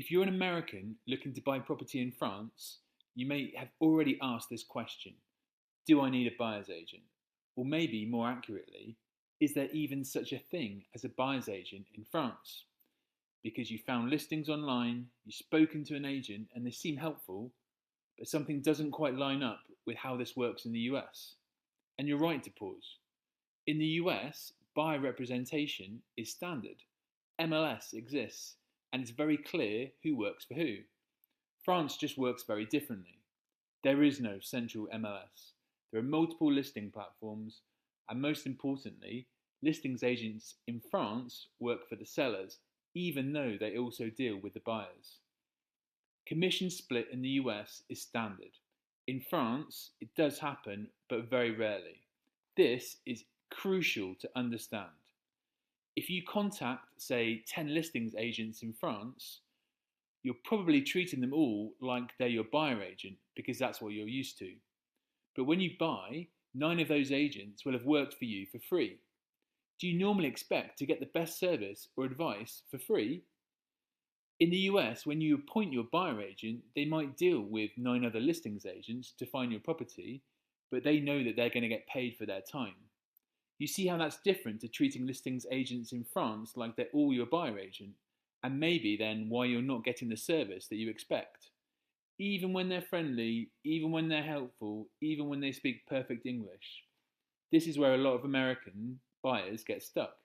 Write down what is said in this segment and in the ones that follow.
If you're an American looking to buy property in France, you may have already asked this question: do I need a buyer's agent? Or maybe more accurately, is there even such a thing as a buyer's agent in France? Because you found listings online, you've spoken to an agent, and they seem helpful, but something doesn't quite line up with how this works in the US. And you're right to pause. In the US, buyer representation is standard. MLS exists, and it's very clear who works for who. France just works very differently. There is no central MLS. There are multiple listing platforms, and most importantly, listings agents in France work for the sellers, even though they also deal with the buyers. Commission split in the US is standard. In France, it does happen, but very rarely. This is crucial to understand. If you contact, say, 10 listings agents in France, you're probably treating them all like they're your buyer agent because that's what you're used to. But when you buy, 9 of those agents will have worked for you for free. Do you normally expect to get the best service or advice for free? In the US, when you appoint your buyer agent, they might deal with 9 other listings agents to find your property, but they know that they're going to get paid for their time. You see how that's different to treating listings agents in France like they're all your buyer agent, and maybe then why you're not getting the service that you expect. Even when they're friendly, even when they're helpful, even when they speak perfect English. This is where a lot of American buyers get stuck.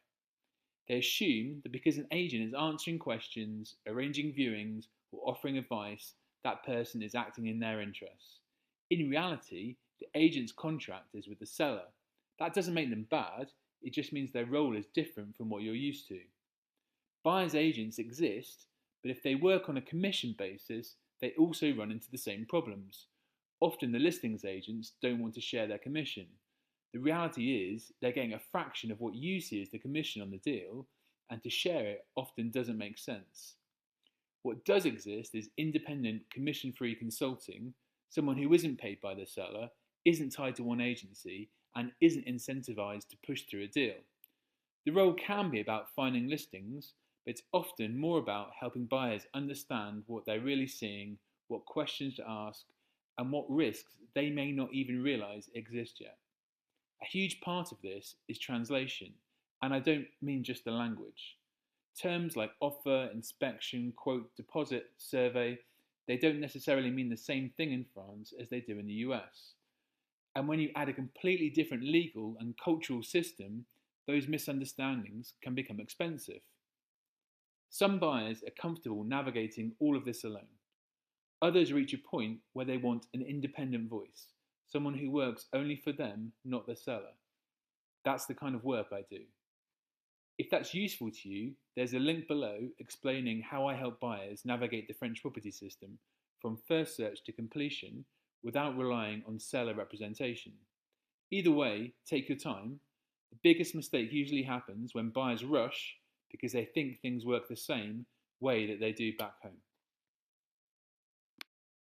They assume that because an agent is answering questions, arranging viewings, or offering advice, that person is acting in their interests. In reality, the agent's contract is with the seller. That doesn't make them bad, it just means their role is different from what you're used to. Buyer's agents exist, but if they work on a commission basis, they also run into the same problems. Often the listings agents don't want to share their commission. The reality is they're getting a fraction of what you see as the commission on the deal, and to share it often doesn't make sense. What does exist is independent commission-free consulting, someone who isn't paid by the seller, isn't tied to one agency, and isn't incentivized to push through a deal. The role can be about finding listings, but it's often more about helping buyers understand what they're really seeing, what questions to ask, and what risks they may not even realize exist yet. A huge part of this is translation, and I don't mean just the language. Terms like offer, inspection, quote, deposit, survey, they don't necessarily mean the same thing in France as they do in the US. And when you add a completely different legal and cultural system, those misunderstandings can become expensive. Some buyers are comfortable navigating all of this alone. Others reach a point where they want an independent voice, someone who works only for them, not the seller. That's the kind of work I do. If that's useful to you, there's a link below explaining how I help buyers navigate the French property system from first search to completion without relying on seller representation. Either way, take your time. The biggest mistake usually happens when buyers rush because they think things work the same way that they do back home.